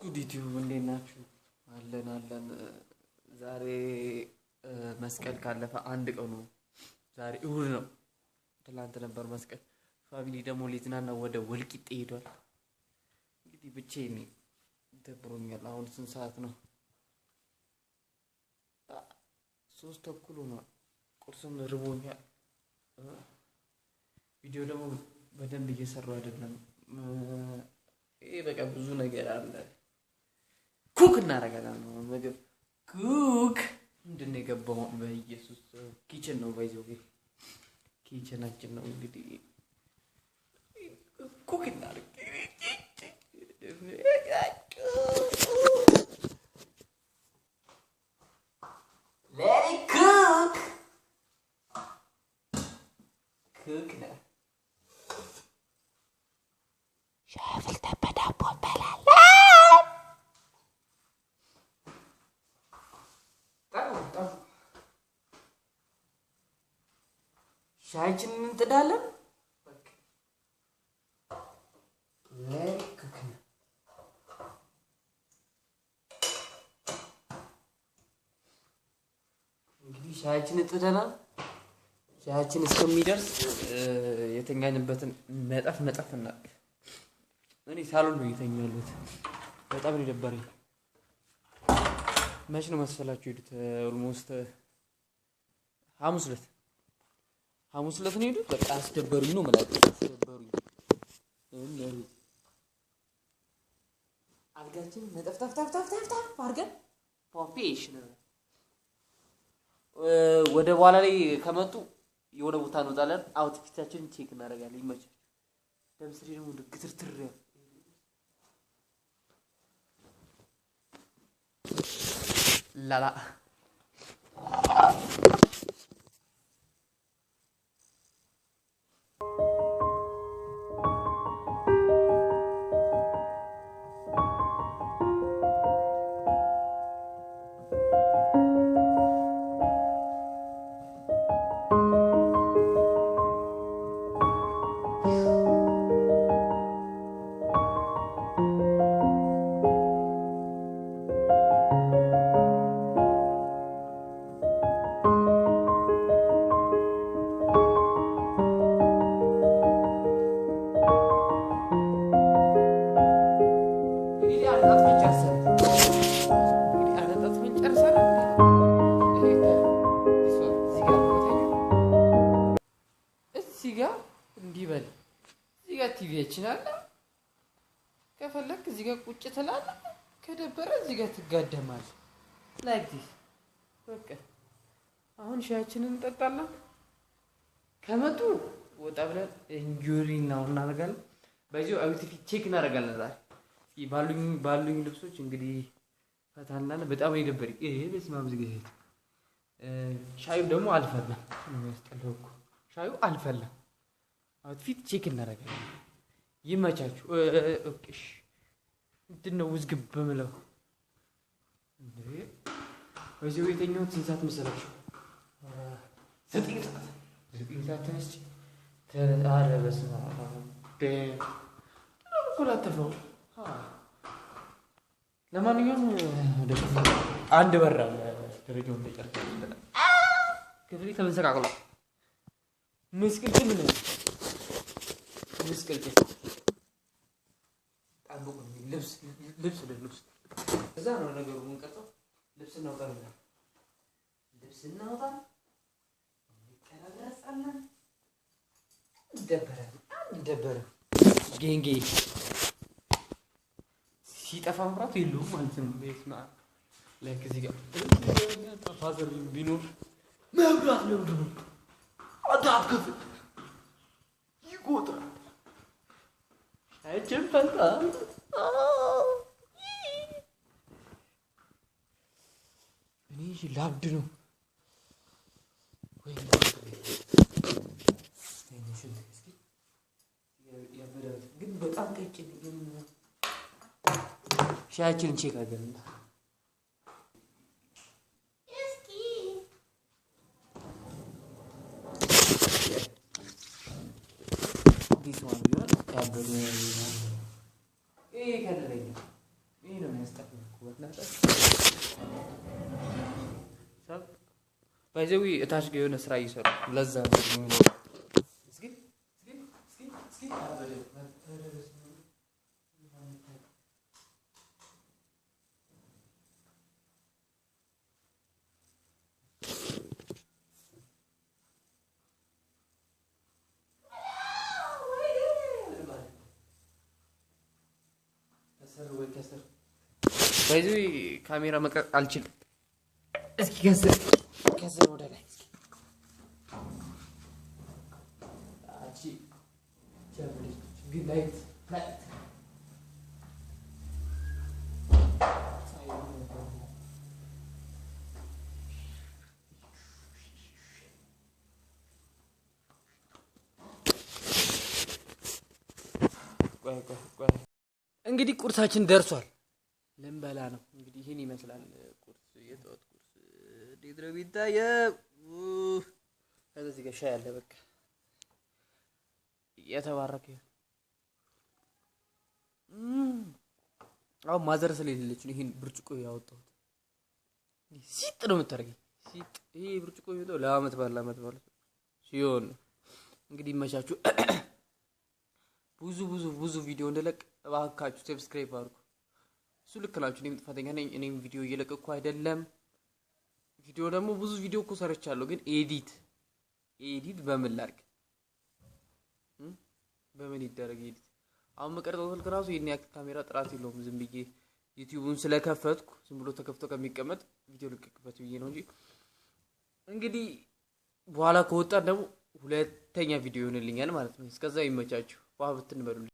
ጉዲቲው እንዴት ናችሁ? አለን ዛሬ መስቀል ካለፈ አንድ ቀኑ ዛሬ እሁድ ነው። ትላንት ነበር መስቀል። ፋሚሊ ደግሞ ሊዝናና ወደ ወልቂጤ ሄዷል። እንግዲህ ብቻዬን ነኝ፣ ደብሮኛል። አሁን ስንት ሰዓት ነው? 3:30 ሆኗል። ቁርስም ርቦኛል። ቪዲዮ ደግሞ በደንብ እየሰራሁ አይደለም። ይሄ በቃ ብዙ ነገር አለ። ኩክ እናደርጋለን ነው ምግብ ኩክ ምንድን ነው የገባው? በኢየሱስ ኪችን ነው ባይዘው ኪችናችን ነው እንግዲህ ኩክ እናደርግ ኩክ ነው ሻፍል ተበዳቦ በላለ ሻይችንን እንጥዳለን። በቃ ለኩክ ነው እንግዲህ ሻይችንን ጥደናል። ሻይችን እስከሚደርስ የተኛንበትን መጠፍ እና እኔ ሳሎን ነው የተኛሁት። በጣም ነው የደበረኝ። መች ነው መሰላችሁ ሄዱት? ኦልሞስት ሐሙስ ዕለት ነው ሄዱት። በቃ አስደበሩኝ ነው ማለት አስደበሩኝ። አልጋችን መጠፍጠፍ አድርገን ፕሮፌሽናል ወደ በኋላ ላይ ከመጡ የሆነ ቦታ እንወጣለን። አውትፊታችንን ቼክ እናደርጋለን። ይመቻል። ለምሳሌ ደግሞ ግትርትር ላላ እንዲበል እዚህ ጋር ቲቪያችን አለ። ከፈለክ እዚህ ጋር ቁጭ ትላለህ። ከደበረ እዚህ ጋር ትጋደማለህ። ላይክ ዲስ በቃ አሁን ሻያችንን እንጠጣለን። ከመጡ ወጣ ብለን እንጆሪ ነው እናደርጋለን። በዚሁ አውትፊት ቼክ እናደርጋለን። ዛሬ ባሉኝ ልብሶች እንግዲህ ፈታናና በጣም ይደበሪ። ይሄ በስማም ዝግህ ሻዩ ደግሞ አልፈላም። የሚያስጠላው እኮ ሻዩ አልፈላም። አውትፊት ቼክ እናደርጋለን። ይመቻችሁ። ኦኬሽ እንትን ነው ውዝግብ በመለው እንዴ ወይዘው የተኛሁት ስንት ሰዓት መሰላችሁ? 9 ሰዓት ተነስቼ ተአረ በስመ አብ ኮላተፈው። ለማንኛውም ደግሞ አንድ በር አለ። ደረጃውን ተጨርሰናል። ክፍሌ ተመሰቃቅሏል። ምስቅልቅል ነው ምስቅልቅል ጣንቦ ልብስ እዛ ነው ነገሩ። የምንቀርጸው ልብስ እናውጣለን። እንቀራረጻለን። ይደበራል። ጌንጌ ሲጠፋ መብራት የለውም ማለት ነው። በስማ ላይክ እዚህ ጋር ፋዘር ቢኖር መብራት ነው ደግሞ አዳብከፍ ይቆጥራል። አይቼም ፈንታ እኔ ላብድ ነው ወይ ግን በጣም ቀጭን ግን ሻያችንን ቼክ አድርገን this one, you know, ባይዘዊ እታች ጋር የሆነ ስራ እየሰሩ ለዛ ነው። ባይዘዊ ካሜራ መቅረጽ አልችልም። እስኪ ከስር ወደ ላይ ግን ላይት እንግዲህ ቁርሳችን ደርሷል። ልንበላ ነው እንግዲህ ይሄን ይመስላል ቁርስ፣ የጠዋት ቁርስ እንዴት ነው የሚታየው? ከዚህ ጋር ሻይ አለ። በቃ የተባረከ አሁን ማዘር ስለሌለች ነው ይሄን ብርጭቆ ያወጣሁት። ሲጥ ነው የምታደርገኝ ሲጥ። ይሄ ብርጭቆ የሚወጣው ለአመት ባለ ሲሆን እንግዲህ ይመቻችሁ። ብዙ ቪዲዮ እንደለቅ እባካችሁ ሰብስክራይብ አድርጉ። እሱ ልክ ናችሁ። እኔም ጥፋተኛ ነኝ። እኔም ቪዲዮ እየለቀቅኩ አይደለም። ቪዲዮ ደግሞ ብዙ ቪዲዮ እኮ ሰርቻለሁ፣ ግን ኤዲት በምን ላድርግ? በምን ይደረግ ኤዲት? አሁን መቀረጽ ስልክ ራሱ የኔ ያክል ካሜራ ጥራት የለውም። ዝም ብዬ ዩቲዩብን ስለከፈትኩ ዝም ብሎ ተከፍቶ ከሚቀመጥ ቪዲዮ ልቀቅበት ብዬ ነው እንጂ እንግዲህ በኋላ ከወጣ ደግሞ ሁለተኛ ቪዲዮ ይሆንልኛል ማለት ነው። እስከዛ ይመቻችሁ። ዋው ብትን በሉልኝ።